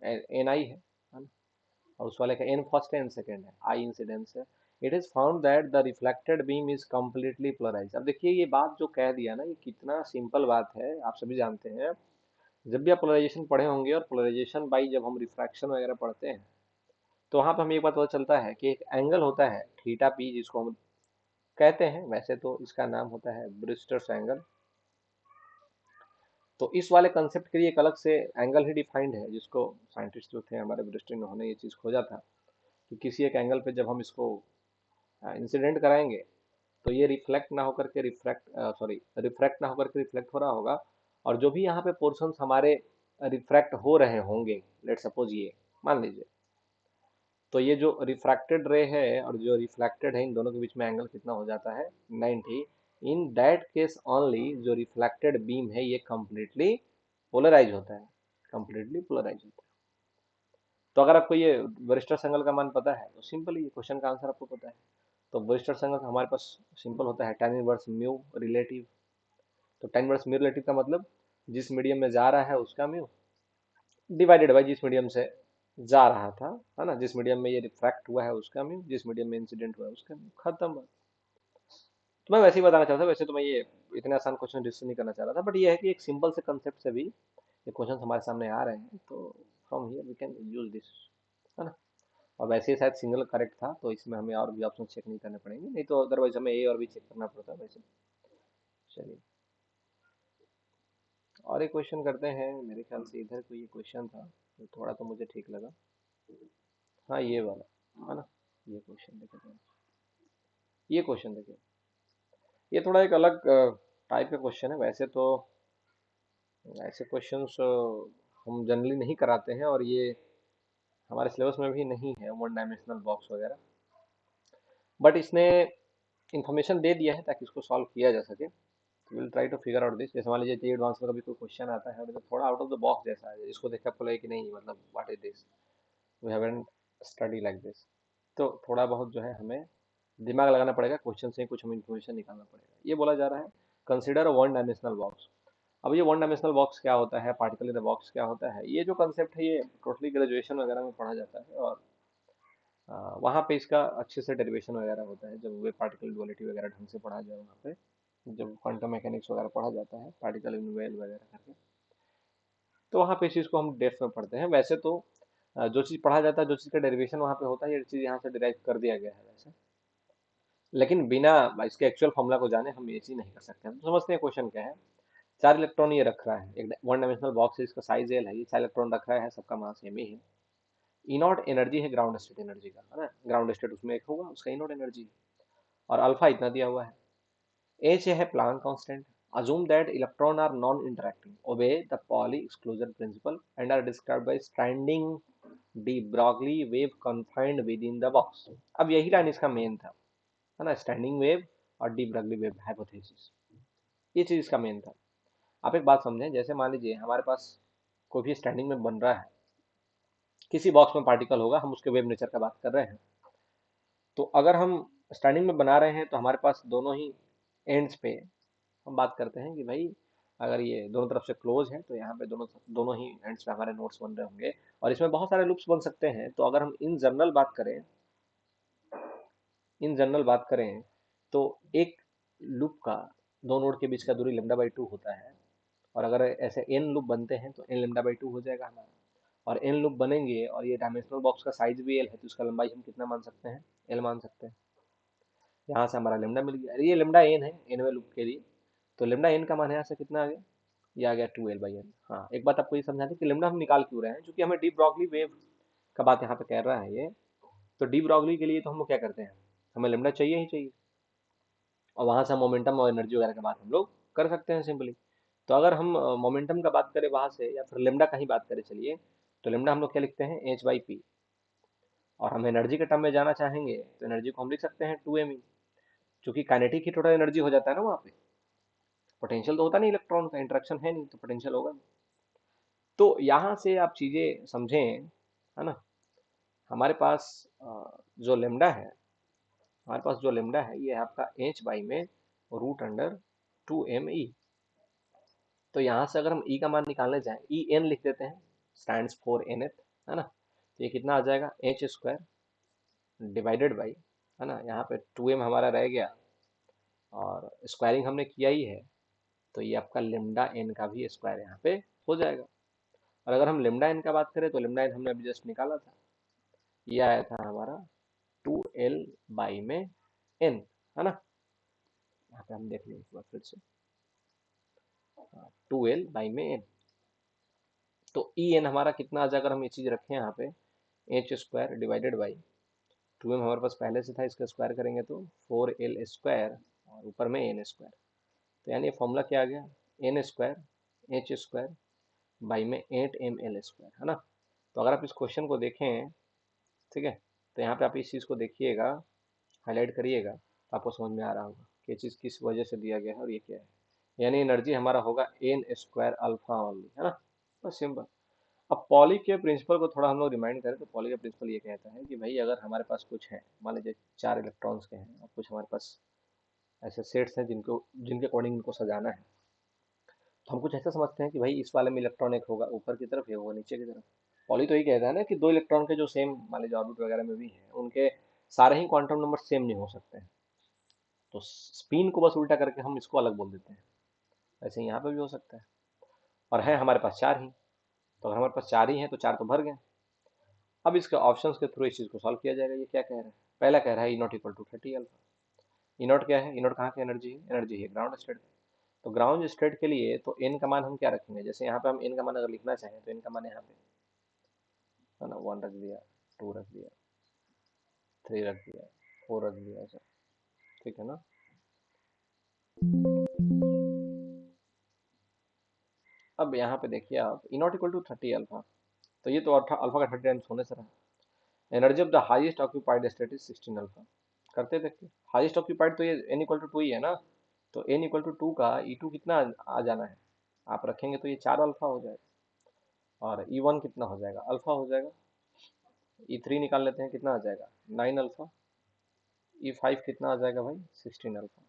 एन आई है ना, और उस वाले का n फर्स्ट है n सेकेंड है, I इंसिडेंस है। It is found that the reflected beam is completely polarise. अब देखिए ये बात जो कह दिया ना, ये कितना सिंपल बात है, आप सभी जानते हैं। जब भी आप पोलराइजेशन पढ़े होंगे और पोलराइजेशन बाई जब हम रिफ्रैक्शन वगैरह पढ़ते हैं, तो वहां पे हमें एक बात पता चलता है कि एक एंगल होता है थीटा पी, जिसको हम कहते हैं, वैसे तो इसका नाम होता है ब्रिस्टर्स एंगल। तो इस वाले कंसेप्ट के लिए एक अलग से एंगल ही डिफाइंड है, जिसको साइंटिस्ट जो थे हमारे ब्रिस्टर, उन्होंने ये चीज़ खोजा था कि किसी एक एंगल पे जब हम इसको इंसिडेंट कराएंगे, तो ये रिफ्लेक्ट ना होकर के रिफ्रैक्ट ना होकर के रिफ्लेक्ट हो रहा होगा। और जो भी यहाँ पे पोर्शंस हमारे रिफ्रैक्ट हो रहे होंगे, लेट सपोज ये मान लीजिए, तो ये जो रिफ्रैक्टेड रे है और जो रिफ्लेक्टेड है, इन दोनों के बीच में एंगल कितना हो जाता है, 90। इन दैट केस ओनली जो रिफ्लेक्टेड बीम है ये कंप्लीटली पोलराइज होता है, कंप्लीटली पोलराइज होता है। तो अगर आपको ये वरिष्ठ एंगल का मान पता है, तो सिंपली ये क्वेश्चन का आंसर आपको पता है। तो वरिष्ठ एंगल हमारे पास सिंपल होता है tan इनवर्स म्यू रिलेटिव। तो tan इनवर्स म्यू रिलेटिव का मतलब जिस मीडियम में जा रहा है उसका म्यू, डिवाइडेड बाई जिस मीडियम से जा रहा था, है ना, जिस मीडियम में ये रिफ्रैक्ट हुआ है उसका म्यू, जिस मीडियम में इंसिडेंट हुआ है उसका म्यू, खत्म बात। तो मैं वैसे ही बताना चाहता था, वैसे तो मैं ये इतने आसान क्वेश्चन डिस्कस नहीं करना चाह रहा था, बट ये है कि एक सिंपल से कंसेप्ट से भी ये क्वेश्चन हमारे सामने आ रहे हैं, तो from here we can use this, है ना। और वैसे ही शायद सिंगल करेक्ट था, तो इसमें हमें और भी ऑप्शन चेक नहीं करने पड़ेंगे, नहीं तो अदरवाइज हमें ए और बी चेक करना पड़ता है वैसे। चलिए और एक क्वेश्चन करते हैं, मेरे ख्याल से इधर कोई ये क्वेश्चन था, तो थोड़ा तो मुझे ठीक लगा। हाँ ये वाला, है ना, ये क्वेश्चन देखते हैं। ये क्वेश्चन देखिए, ये थोड़ा एक अलग टाइप का क्वेश्चन है। वैसे तो ऐसे क्वेश्चंस हम जनरली नहीं कराते हैं, और ये हमारे सिलेबस में भी नहीं है, वन डायमेंशनल बॉक्स वगैरह। बट इसने इन्फॉर्मेशन दे दिया है ताकि इसको सॉल्व किया जा सके। Will try to figure out this. जैसे मान लीजिए एडवांस में कभी कोई क्वेश्चन आता है और तो थोड़ा आउट ऑफ द बॉक्स जैसा है, इसको देख के आपको लगे कि नहीं, मतलब what is this, we haven't study like this, तो थोड़ा बहुत जो है हमें दिमाग लगाना पड़ेगा, क्वेश्चन से कुछ हमें इन्फॉर्मेशन निकालना पड़ेगा। ये बोला जा रहा है कंसिडर वन डायमेंशनल बॉक्स। अब ये वन डायमेंशनल बॉक्स क्या होता है, पार्टिकल इन द बॉक्स क्या होता है, ये जो कंसेप्ट है ये टोटली ग्रेजुएशन वगैरह में पढ़ा जाता है। और वहाँ पे इसका अच्छे से डेरिवेशन वगैरह होता है, जब वे पार्टिकल डुअलिटी वगैरह ढंग से पढ़ा जाए वहाँ पे, जब क्वांटम मैकेनिक्स वगैरह पढ़ा जाता है, पार्टिकल इन वेल वगैरह करके, तो वहाँ पे इस चीज़ को हम डेप्थ में पढ़ते हैं। वैसे तो जो चीज़ पढ़ा जाता है, जो चीज़ का डेरिवेशन वहाँ पे होता है, ये चीज़ यहाँ से डिराइव कर दिया गया है वैसे, लेकिन बिना इसके एक्चुअल फॉर्मूला को जाने हम ये चीज़ नहीं कर सकते। हम तो समझते हैं क्वेश्चन क्या है, 4 इलेक्ट्रॉन ये रख रहा है, एक वन डायमेंशनल बॉक्स है, इसका साइज एल है, ये 4 इलेक्ट्रॉन रख रहा है, सबका मास एम ही है। ई नॉट एनर्जी है ग्राउंड स्टेट एनर्जी का, है ना, ग्राउंड स्टेट उसमें एक होगा, उसका ई नॉट एनर्जी, और अल्फा इतना दिया हुआ है। एच है Planck constant. Assume that electrons are non-interacting, obey the Pauli exclusion principle, and are described by standing de Broglie wave confined within the box। अब यही लाइन इसका मेन था, है ना, स्टैंडिंग वेव और डी ब्रॉगली वेव हाइपोथेसिस, ये चीज इसका मेन था। आप एक बात समझें, जैसे मान लीजिए हमारे पास कोई भी स्टैंडिंग में बन रहा है, किसी बॉक्स में पार्टिकल होगा, हम उसके वेव नेचर का बात कर रहे हैं। तो अगर हम स्टैंडिंग में बना रहे हैं, तो हमारे पास दोनों ही एंड्स पे हम बात करते हैं कि भाई अगर ये दोनों तरफ से क्लोज है, तो यहाँ पे दोनों दोनों ही एंड्स पे हमारे नोट्स बन रहे होंगे, और इसमें बहुत सारे लूप्स बन सकते हैं। तो अगर हम इन जनरल बात करें, तो एक लूप का दो नोड के बीच का दूरी λ/2 होता है, और अगर ऐसे n लूप बनते हैं तो n λ/2 हो जाएगा हमारा। और n लूप बनेंगे और ये डायमेंशनल बॉक्स का साइज भी l है, तो इसका लंबाई हम कितना मान सकते हैं, l मान सकते हैं। यहाँ से हमारा लेमडा मिल गया, ये लेमडा एन है nवे लूप के लिए, तो लेमडा एन का मान यहाँ से कितना आ गया, ये आ गया 2l/n। हाँ एक बात आपको ये समझा दी कि लेमडा हम निकाल क्यों रहे हैं, क्योंकि हमें डी ब्रॉगली वेव का बात यहाँ पे कह रहा है ये। तो डी ब्रॉगली के लिए तो हम लोग क्या करते हैं, हमें लेमडा चाहिए ही चाहिए, और वहां से मोमेंटम और एनर्जी वगैरह की बात हम लोग कर सकते हैं सिंपली। तो अगर हम मोमेंटम का बात करें वहां से, या फिर लेमडा का ही बात करें चलिए, तो लेमडा हम लोग क्या लिखते हैं, h/p। और हम एनर्जी के टर्म में जाना चाहेंगे, तो एनर्जी को हम लिख सकते हैं 2me, क्योंकि काइनेटिक ही टोटल एनर्जी हो जाता है ना वहाँ पे, पोटेंशियल तो होता नहीं, इलेक्ट्रॉन का इंटरेक्शन है नहीं, तो पोटेंशियल होगा नहीं। तो यहाँ से आप चीजें समझें, है ना, हमारे पास जो लेमडा है, हमारे पास जो लेमडा है ये है आपका h में √2me। तो यहाँ से अगर हम e का मान निकालने जाएं, ई एन लिख देते हैं, स्टैंड्स फॉर nth, है ना। तो ये कितना आ जाएगा, एच स्क्वायर डिवाइडेड बाई, है ना, यहाँ पे 2m हमारा रह गया और स्क्वायरिंग हमने किया ही है, तो ये आपका लेमडा एन का भी स्क्वायर यहाँ पे हो जाएगा। और अगर हम लेमडा एन का बात करें तो लेमडा एन हमने अभी जस्ट निकाला था, ये आया था हमारा 2l बाई में n, है ना। यहाँ पे हम देख लें एक बार फिर से, 2l बाई में n, तो ई एन हमारा कितना आ जाएगा, अगर हम ये चीज रखें यहाँ पे, H square divided by 2m हमारे पास पहले से था, इसका स्क्वायर करेंगे तो 4l स्क्वायर और ऊपर में एन स्क्वायर, तो यानी ये फॉर्मूला क्या आ गया, N square H square by में 8ml स्क्वायर, है ना। तो अगर आप इस क्वेश्चन को देखें, ठीक है, तो यहाँ पे आप इस चीज़ को देखिएगा, हाईलाइट करिएगा, तो आपको समझ में आ रहा होगा कि ये चीज़ किस वजह से दिया गया है और ये क्या है। यानी एनर्जी हमारा होगा एन स्क्वायर अल्फा ओनली, है ना, बस सिंपल। अब पॉली के प्रिंसिपल को थोड़ा हम लोग रिमाइंड करें तो पॉली का प्रिंसिपल ये कहता है कि भाई अगर हमारे पास कुछ है, मान लीजिए 4 इलेक्ट्रॉन्स के हैं और कुछ हमारे पास ऐसे सेट्स हैं जिनको जिनके अकॉर्डिंग इनको सजाना है, तो हम कुछ ऐसा समझते हैं कि भाई इस वाले में इलेक्ट्रॉन एक होगा ऊपर की तरफ, ये होगा नीचे की तरफ। पॉली तो यही कहता है ना कि 2 इलेक्ट्रॉन के जो सेम मान लीजिए ऑर्बिट वगैरह में भी हैं, उनके सारे ही क्वांटम नंबर सेम नहीं हो सकते हैं, तो स्पिन को बस उल्टा करके हम इसको अलग बोल देते हैं। ऐसे ही यहाँ पे भी हो सकता है। और है हमारे पास 4 ही, तो अगर हमारे पास 4 ही हैं तो 4 तो भर गए। अब इसके ऑप्शंस के थ्रू इस चीज को सॉल्व किया जाएगा। ये क्या कह रहा है, पहला कह रहा है E naught equal to 30 alpha. E naught क्या है, ई नॉट कहाँ की एनर्जी है, एनर्जी है ग्राउंड स्टेट। तो ग्राउंड स्टेट के लिए तो एन का मान हम क्या रखेंगे, जैसे यहाँ पे हम एन का मान अगर लिखना चाहें तो एन का मान यहाँ पे, है ना, 1 रख दिया, 2 रख दिया, 3 रख दिया, 4 रख दिया, ऐसा, ठीक है ना। अब यहाँ पे देखिए आप, ई नॉट इक्वल टू 30 अल्फा, तो ये तो अल्फा का 30 टाइम्स होने से रहा। Energy of the highest occupied state is 16 alpha. करते देखते, हाईएस्ट ऑक्यूपाइड तो ये एन इक्वल टू 2 ही है ना, तो एन इक्वल टू 2 का ई टू कितना आ जाना है, आप रखेंगे तो ये 4 अल्फा हो जाएगा, और ई वन कितना हो जाएगा, अल्फा हो जाएगा। ई थ्री निकाल लेते हैं, कितना आ जाएगा, 9 अल्फा। ई फाइव कितना आ जाएगा भाई, 16 अल्फा।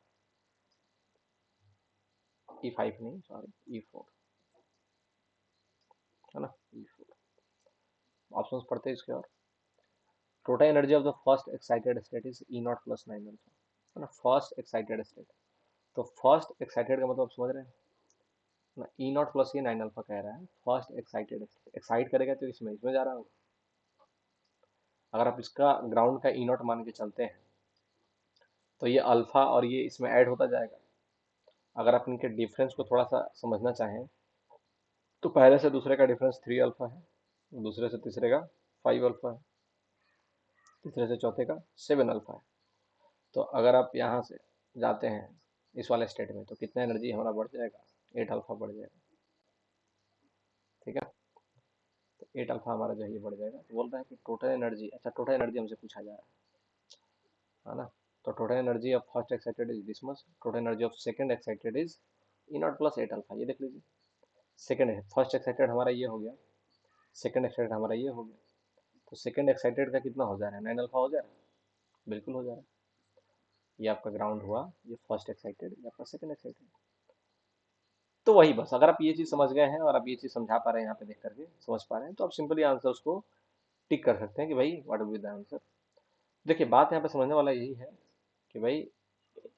ई फाइव नहीं, सॉरी, ई फोर, है ना, ई फोर। ऑप्शंस पढ़ते हैं इसके, और total energy of the first excited state is E not plus 9 alpha, है ना, फर्स्ट एक्साइटेड स्टेट। तो फर्स्ट एक्साइटेड का मतलब आप समझ रहे हैं ना, ई नॉट प्लस ये 9 अल्फा कह रहा है, फर्स्ट एक्साइटेड, एक्साइट करेगा तो इसमें जा रहा होगा। अगर आप इसका ग्राउंड का ई नॉट मान के चलते हैं तो ये अल्फा और ये इसमें ऐड होता जाएगा। अगर आप इनके डिफरेंस को थोड़ा सा समझना चाहें तो पहले से दूसरे का डिफरेंस 3 अल्फा है, दूसरे से तीसरे का 5 अल्फा है, तीसरे से चौथे का 7 अल्फा है। तो अगर आप यहाँ से जाते हैं इस वाले स्टेट में तो कितना एनर्जी हमारा बढ़ जाएगा, 8 अल्फा बढ़ जाएगा, ठीक है। तो 8 अल्फा हमारा जो है ये बढ़ जाएगा। तो बोल रहा है कि टोटल एनर्जी, अच्छा टोटल एनर्जी हमसे पूछा जा रहा है ना, तो total energy of first excited is this much, total energy of second excited is E not plus 8 alpha. ये देख लीजिए, सेकंड है, फर्स्ट एक्साइटेड हमारा ये हो गया, सेकंड एक्साइटेड हमारा ये हो गया, तो सेकंड एक्साइटेड का कितना हो जा रहा है, 9 अल्फा हो जा रहा है, बिल्कुल हो जा रहा है। ये आपका ग्राउंड हुआ, ये फर्स्ट एक्साइटेड, ये आपका सेकंड एक्साइटेड। तो वही बस, अगर आप ये चीज समझ गए हैं और आप ये चीज समझा पा रहे हैं, यहाँ पे देख करके समझ पा रहे हैं, तो आप सिंपली आंसर उसको टिक कर सकते हैं कि भाई what will be the answer. देखिए बात यहाँ पे समझने वाला यही है कि भाई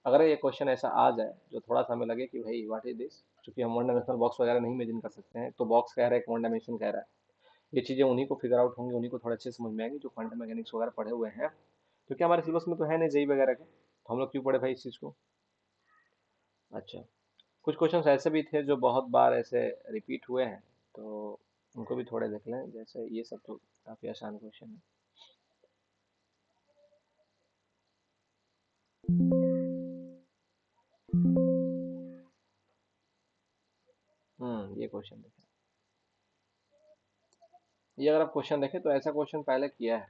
अगर ये क्वेश्चन ऐसा आ जाए जो थोड़ा सा हमें लगे कि भाई व्हाट इज दिस, क्योंकि हम वन डायमेंशनल बॉक्स वगैरह नहीं इमेजिन कर सकते हैं, तो बॉक्स कह रहा है, एक वन डायमेंशन कह रहा है, ये चीजें उन्हीं को फिगर आउट होंगी, उन्हीं को थोड़ा अच्छे से समझ में आएंगी जो क्वांटम मैकेनिक्स वगैरह पढ़े हुए हैं, क्योंकि हमारे सिलेबस में तो है नहीं जेई वगैरह के, तो हम लोग क्यों पढ़े भाई इस चीज को। अच्छा, कुछ क्वेश्चंस ऐसे भी थे जो बहुत बार ऐसे रिपीट हुए हैं, तो उनको भी थोड़े देख लें, जैसे ये सब तो काफी आसान क्वेश्चन है। ये क्वेश्चन देखें, ये अगर आप क्वेश्चन देखें तो ऐसा क्वेश्चन पहले किया है,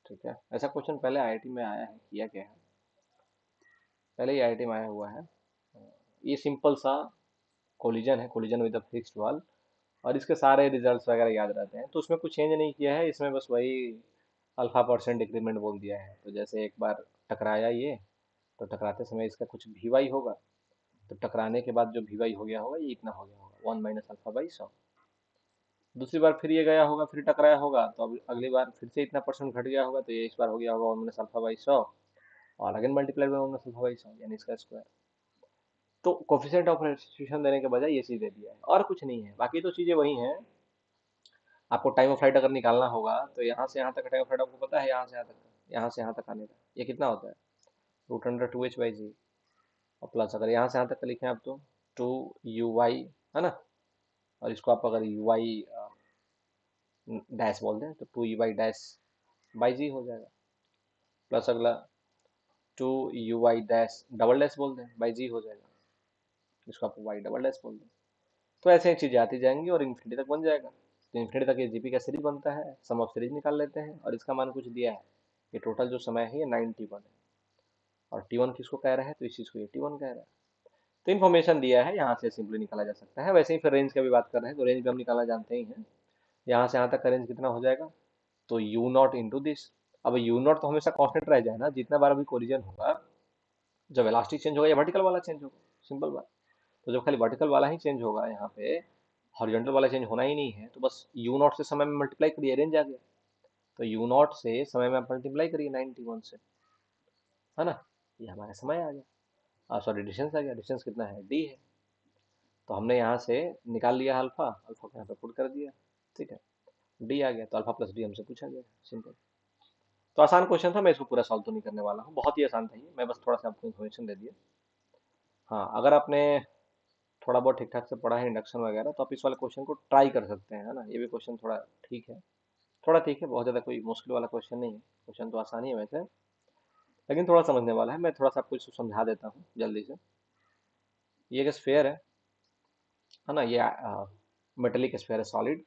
ठीक है, ऐसा क्वेश्चन पहले आईआईटी में आया है, किया क्या है, पहले ही आईआईटी में आया हुआ है। ये सिंपल सा कोलिजन है, collision with a fixed wall, और इसके सारे रिजल्ट्स वगैरह याद रहते हैं, तो उसमें कुछ चेंज नहीं किया है, इसमें बस वही अल्फा परसेंट डिक्रीमेंट बोल दिया है। तो जैसे एक बार टकराया ये, तो टकराते समय इसका कुछ भी वाई होगा, तो टकराने के बाद जो भी वाई हो गया होगा ये इतना हो गया होगा, 1 माइनस अल्फा बाई 100। दूसरी बार फिर ये गया होगा, फिर टकराया होगा, तो अब अगली बार फिर से इतना परसेंट घट गया होगा, तो ये इस बार हो गया होगा 1/α/100, और अगेन मल्टीप्लाई बाय 1/α/100 यानी इसका स्क्वायर। तो कोफिशिएंट ऑफ रेस्टिट्यूशन देने के बजाय ये चीज दे दिया है, और कुछ नहीं है, बाकी तो चीजें वही हैं। आपको टाइम ऑफ फ्लाइट अगर निकालना होगा तो यहाँ से यहाँ तक का टाइम ऑफ फ्लाइट आपको पता है, यहाँ से यहाँ तक का, यहाँ से यहाँ तक आने का ये कितना होता है, √2h/g, और प्लस अगर यहाँ से यहाँ तक का लिखें आप तो 2u/, है ना, और इसको आप अगर u/, डैश बोल दें तो 2u/-g हो जाएगा, प्लस अगला 2u/- डबल डैश बोल दें बाई जी हो जाएगा, इसको आप y डबल डैश बोल दें। तो ऐसे ही चीजें आती जाएंगी और इन्फिनिटी तक बन जाएगा। तो इन्फिनिटी तक ये जीपी का सीरीज बनता है, सम ऑफ सीरीज निकाल लेते हैं, और इसका मान कुछ दिया है, ये टोटल जो समय है ये 91 है, और टी1 किसको कह रहा है, तो इस चीज को ये टी1 कह रहा है। तो इन्फॉर्मेशन दिया है, यहाँ से सिंपली निकाला जा सकता है। वैसे ही फिर रेंज की भी बात कर रहे हैं, तो रेंज भी हम निकालना जानते ही हैं। यहाँ से यहाँ तक का रेंज कितना हो जाएगा, तो यू नॉट इंटू दिस। अब यू नॉट तो हमेशा कॉन्स्टेंट रह जाए ना, जितना बार अभी कोलिजन होगा, जब इलास्टिक चेंज होगा या वर्टिकल वाला चेंज होगा, सिंपल बात। तो जब खाली वर्टिकल वाला ही चेंज होगा, यहाँ पे हॉरिजॉन्टल वाला चेंज होना ही नहीं है, तो बस यू नॉट से समय में मल्टीप्लाई करिए, रेंज आ गया। तो यू नॉट से समय में आप मल्टीप्लाई करिए 91 से, है ना, ये हमारा समय आ गया, सॉरी डिस्टेंस आ गया। डिस्टेंस कितना है, डी है। तो हमने यहाँ से निकाल लिया अल्फा, अल्फा को यहाँ पे पुट कर दिया, ठीक है, डी आ गया, तो अल्फा प्लस डी हमसे पूछा गया, सिंपल। तो आसान क्वेश्चन था, मैं इसको पूरा सॉल्व तो नहीं करने वाला हूँ, बहुत ही आसान था ये, मैं बस थोड़ा सा आपको इन्फॉर्मेशन दे दिया। हाँ, अगर आपने थोड़ा बहुत ठीक ठाक से पढ़ा है इंडक्शन वगैरह, तो आप इस वाले क्वेश्चन को ट्राई कर सकते हैं, है ना। ये भी क्वेश्चन थोड़ा ठीक है, थोड़ा ठीक है, बहुत ज़्यादा कोई मुश्किल वाला क्वेश्चन नहीं है, क्वेश्चन तो आसान ही है वैसे, लेकिन थोड़ा समझने वाला है। मैं थोड़ा सा आपको इसको समझा देता हूँ जल्दी से। ये एक स्फेयर है ना, ये मेटेलिक स्फेयर है, सॉलिड।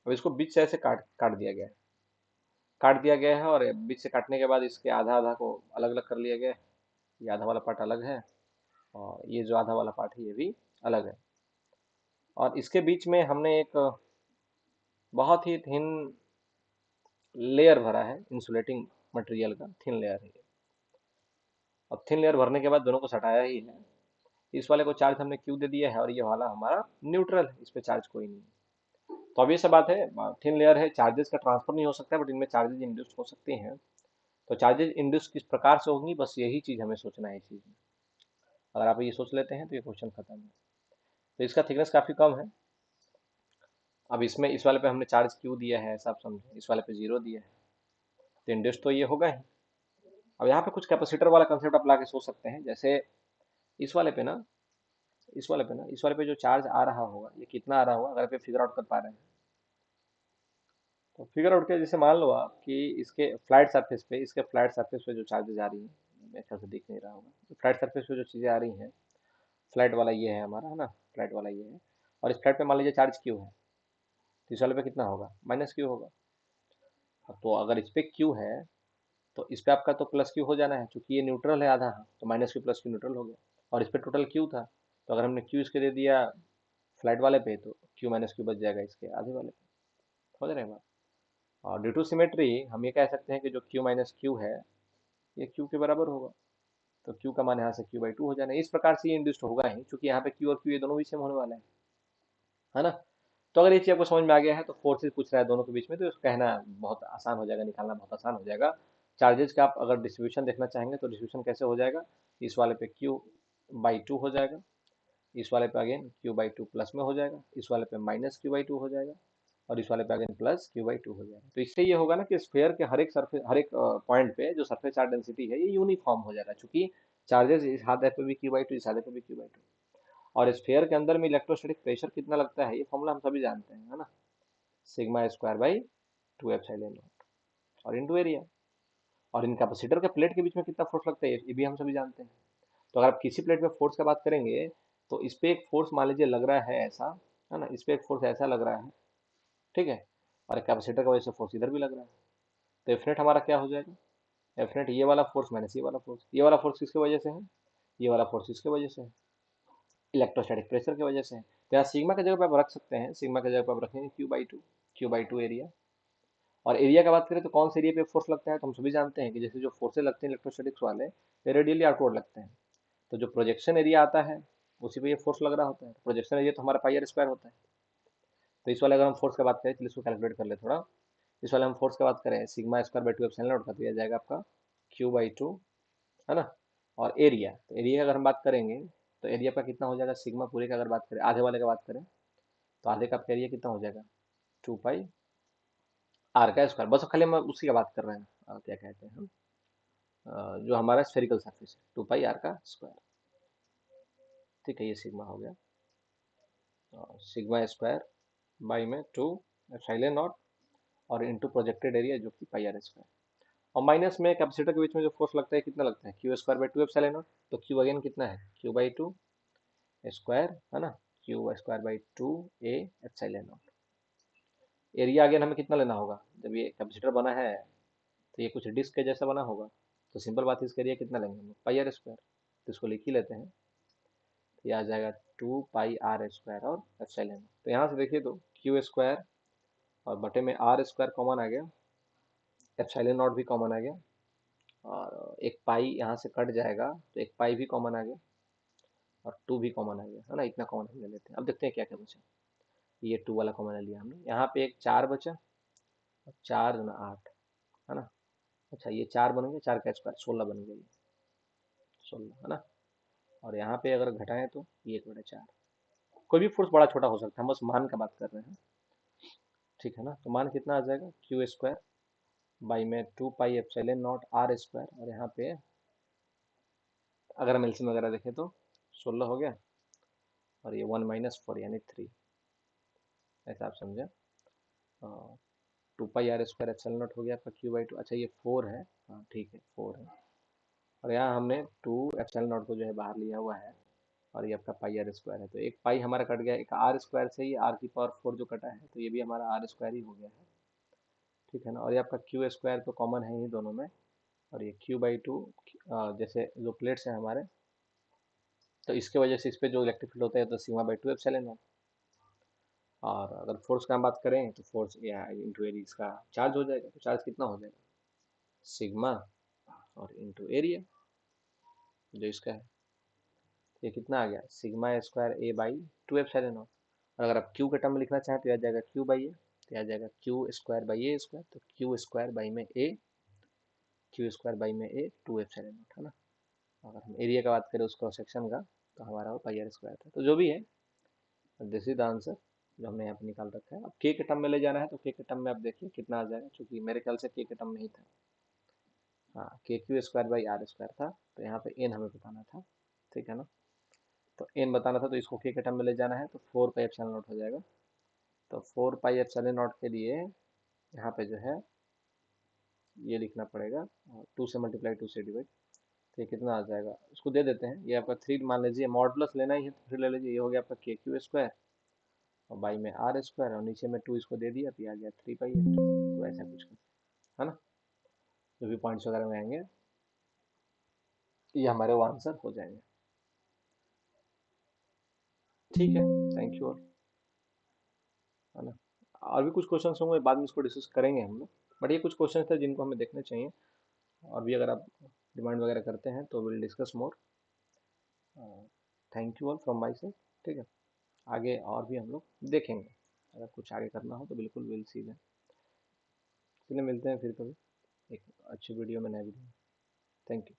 अब इसको बीच से ऐसे काट काट दिया गया है, काट दिया गया है, और बीच से काटने के बाद इसके आधा आधा को अलग अलग कर लिया गया है। ये आधा वाला पार्ट अलग है, और ये जो आधा वाला पार्ट है ये भी अलग है, और इसके बीच में हमने एक बहुत ही थिन लेयर भरा है, इंसुलेटिंग मटेरियल का थिन लेयर है ये। अब थिन लेयर भरने के बाद दोनों को सटाया ही है। इस वाले को चार्ज हमने क्यू दे दिया है, और ये वाला हमारा न्यूट्रल है, इस पे चार्ज कोई नहीं है। तो अब ये सब बात है, थिन लेयर है, चार्जेस का ट्रांसफर नहीं हो सकता, बट इनमें चार्जेस इंड्यूस हो सकते हैं। तो चार्जेस इंड्यूस किस प्रकार से होंगी, बस यही चीज हमें सोचना है इस चीज में। अगर आप ये सोच लेते हैं तो ये क्वेश्चन खत्म है। तो इसका थिकनेस काफी कम है। अब इसमें इस वाले पे हमने चार्ज क्यू दिया है, ऐसा आप समझे, इस वाले पे 0 दिया है, तो इंड्यूस तो ये होगा ही। अब यहाँ पे कुछ कैपेसिटर वाला कंसेप्ट आप ला के सोच सकते हैं, जैसे इस वाले पे ना, इस वाले पे जो चार्ज आ रहा होगा, ये कितना आ रहा होगा, अगर आप फिगर आउट कर पा रहे हैं, तो फिगर आउट के जैसे मान लो आप कि इसके फ्लैट सरफेस पे, इसके फ्लैट सरफेस पे जो चार्जेज आ रही हैं, मेरे ख्याल से दिख नहीं रहा होगा, फ्लैट सरफेस पे जो चीज़ें आ रही हैं, फ्लैट वाला ये है हमारा, है ना, फ्लैट वाला ये है, और इस फ्लैट पे मान लीजिए चार्ज क्यू है, तो इस वाले पे कितना होगा, माइनस क्यू होगा। तो अगर इस पे क्यू है, तो इस पे आपका तो प्लस क्यू हो जाना है, क्योंकि ये न्यूट्रल है आधा, तो minus Q plus Q neutral हो गया, और इस पे टोटल क्यू था, तो अगर हमने क्यू इसके दे दिया फ्लैट वाले पे, तो क्यू माइनस क्यू बच जाएगा इसके आधे वाले पे, समझ रहे हैं बात। और ड्यू टू सिमेट्री हम ये कह सकते हैं कि जो क्यू माइनस क्यू है, ये क्यू के बराबर होगा, तो क्यू का मान यहाँ से क्यू/2 हो जाना है। इस प्रकार से ये इंड्यूस्ड होगा ही, क्योंकि यहाँ पे क्यू और क्यू ये दोनों भी सेम होने वाले हैं, है ना। तो अगर ये चीज आपको समझ में आ गया है, तो फोर्सेज पूछ रहा है दोनों के बीच में, तो इसको कहना बहुत आसान हो जाएगा, निकालना बहुत आसान हो जाएगा। चार्जेस का आप अगर डिस्ट्रीब्यूशन देखना चाहेंगे, तो डिस्ट्रीब्यूशन कैसे हो जाएगा, इस वाले पे क्यू/2 हो जाएगा, इस वाले पे अगेन क्यू/2 प्लस में हो जाएगा, इस वाले पे माइनस क्यू/2 हो जाएगा, और इस वाले पे अगेन प्लस क्यू/2 हो जाएगा। तो इससे ये होगा ना कि स्फेयर के हर एक सरफेस, हर एक पॉइंट पे जो सरफेस चार्ज डेंसिटी है, ये यूनिफॉर्म हो जाएगा, क्योंकि चार्जेस इस हाथ पे भी क्यू/2, इस हाथ पे भी क्यू/2। और स्फेयर के अंदर में इलेक्ट्रोस्टैटिक प्रेशर कितना लगता है, ये फॉर्मूला हम सभी जानते हैं, है ना, σ²/2ε0, और इंटू एरिया। और इन कैपेसिटर के प्लेट के बीच में कितना फोर्स लगता है, ये भी हम सभी जानते हैं। तो अगर आप किसी प्लेट में फोर्स की बात करेंगे, तो इस पे एक फोर्स मान लीजिए लग रहा है ऐसा, है ना, इस पे एक फोर्स ऐसा लग रहा है, ठीक है, और कैपेसिटर की वजह से फोर्स इधर भी लग रहा है, तो एफ नेट हमारा क्या हो जाएगा, एफ नेट ये वाला फोर्स माइनस ये वाला फोर्स, ये वाला फोर्स किसकी वजह से है, ये वाला फोर्स इसके वजह से है, इलेक्ट्रोस्टैटिक प्रेशर की वजह से है। तो यहाँ सिग्मा की जगह पे आप रख सकते हैं, सिग्मा की जगह पे आप रखेंगे क्यू/2, क्यू/2 एरिया। और एरिया की बात करें तो कौन से एरिया पे फोर्स लगता है, तो हम सभी जानते हैं कि जैसे जो फोर्सेज लगते हैं इलेक्ट्रोस्टैटिक्स वाले, ये रेडियली आउटवर्ड लगते हैं। तो जो प्रोजेक्शन एरिया आता है, उसी पे ये फोर्स लग रहा होता है। प्रोजेक्शन एरिया तो हमारा पाई r² होता है। तो इस वाले अगर हम फोर्स की बात करें, चलिए इसको कैलकुलेट कर ले थोड़ा। इस वाले हम फोर्स की बात करें, sigma square by 2 epsilon not का, तो यह जाएगा आपका Q/2, है ना। और एरिया, तो एरिया की अगर हम बात करेंगे तो एरिया का कितना हो जाएगा, सिग्मा पूरे की अगर बात करें, आधे वाले का बात करें तो आधे का एरिया कितना हो जाएगा, 2 पाई आर का स्क्वायर। बस खाली हम उसी का बात कर रहे हैं, क्या कहते हैं हम, जो हमारा स्फेरिकल सरफेस है, 2 पाई आर का स्क्वायर। ठीक है, ये सिग्मा हो गया, सिग्मा स्क्वायर बाई में 2 एप्सिलॉन नॉट और इंटू प्रोजेक्टेड एरिया जो कि पाई आर स्क्वायर। और माइनस में कैपेसिटर के बीच में जो फोर्स लगता है कितना लगता है, Q² बाई 2 एप्सिलॉन नॉट। तो Q अगेन कितना है, Q/2 स्क्वायर, है ना, Q² by 2 A epsilon not. Area again हमें कितना लेना होगा, जब ये कैपेसिटर बना है तो ये कुछ डिस्क के जैसा बना होगा, तो सिंपल बात है, इसका एरिया कितना लेंगे हम लोग, पाई आर स्क्वायर। तो इसको लिख ही लेते हैं, तो ये आ जाएगा 2 पाई आर स्क्वायर और एप्सिलॉन। तो यहाँ से देखिए तो Q² और बटे में आर स्क्वायर कॉमन आ गया, एप्सिलॉन नॉट भी कॉमन आ गया, और एक पाई यहाँ से कट जाएगा तो एक पाई भी कॉमन आ गया, और 2 भी कॉमन आ गया, है ना। इतना कॉमन हम ले लेते हैं। अब देखते हैं क्या क्या बचा। ये 2 वाला कॉमन ले लिया हमने, यहाँ पे एक 4 बचा, और 4 गुना 8, है ना। अच्छा, ये 4 बन गया, 4 का स्क्वायर 16 बन गया, ये 16, है ना। और यहाँ पे अगर घटाएं तो ये 1/4। कोई भी फोर्स बड़ा छोटा हो सकता है, हम बस मान का बात कर रहे हैं, ठीक है ना। तो मान कितना आ जाएगा, Q² बाई में 2 pi epsilon naught R square, और यहाँ पे अगर हम एलसीएम वगैरह देखें तो 16 हो गया, और ये 1 - 4 यानी 3, ऐसा आप समझे। 2 पाई आर स्क्वायर एप्सिलॉन नॉट हो गया आपका Q/2। अच्छा, ये 4 है, हाँ ठीक है 4 है, और यहाँ हमने 2 एप्सिलॉन नॉट को जो है बाहर लिया हुआ है, और ये आपका पाई आर स्क्वायर है। तो एक पाई हमारा कट गया, एक आर स्क्वायर से ही r⁴ जो कटा है, तो ये भी हमारा आर स्क्वायर ही हो गया है, ठीक है ना। और ये आपका Q² तो कॉमन है ही दोनों में, और ये Q/2 जैसे जो प्लेट्स हैं हमारे, तो इसके वजह से इस पे जो इलेक्ट्रिक फील्ड होता है तो सिग्मा/2 एप्सिलॉन नॉट। और अगर फोर्स का हम बात करें तो फोर्स या इंटू एरिया, इसका चार्ज हो जाएगा, तो चार्ज कितना हो जाएगा, सिग्मा और इंटू एरिया जो इसका है, ये कितना आ गया, सिग्मा² A/2 एप्सिलॉन नॉट। और अगर आप क्यू के टर्म में लिखना चाहें तो यह आ जाएगा Q/A, तो यह आ जाएगा Q² बाई A², तो Q² बाई में A, Q² बाई में A 2 एप्सिलॉन नॉट, है ना। अगर हम एरिया का बात करें उस क्रॉस सेक्शन का, तो हमारा वो पाई आर स्क्वायर था। तो जो भी है, दिस इज द आंसर जो हमने यहाँ पे निकाल रखा है। अब के के टर्म में ले जाना है, तो के के टर्म में आप देखिए कितना आ जाएगा, क्योंकि मेरे ख्याल से के टर्म में ही था, हाँ, KQ² बाई R² था, तो यहाँ पे एन हमें बताना था, ठीक है ना। तो एन बताना था, तो इसको के टर्म में ले जाना है, तो 4 पाई एप्सिलॉन नॉट हो जाएगा। तो 4 पाई एप्सिलॉन नॉट के लिए यहाँ पे जो है ये लिखना पड़ेगा, 2 से मल्टीप्लाई 2 से डिवाइड, तो ये कितना आ जाएगा, इसको दे देते हैं। ये आपका 3 मान लीजिए, मॉडुलस लेना ही है तो 3 ले लीजिए, ये हो गया आपका KQ² और बाई में R² और नीचे में 2 इसको दे दिया, तो ये आ गया 3 पाई 8। तो ऐसा कुछ है ना, जो भी पॉइंट्स वगैरह में आएंगे ये हमारे वो आंसर हो जाएंगे, ठीक है। थैंक यू, है ना। और भी कुछ क्वेश्चन होंगे, बाद में इसको डिस्कस करेंगे हम लोग, बट ये कुछ क्वेश्चन थे जिनको हमें देखने चाहिए। और भी अगर आप डिमांड वगैरह करते हैं तो will discuss more. Thank you all from my से, ठीक है। आगे और भी हम लोग देखेंगे, अगर कुछ आगे करना हो तो बिल्कुल विल सी दें। चलिए मिलते हैं फिर कभी एक अच्छी वीडियो में, नया वीडियो। Thank you.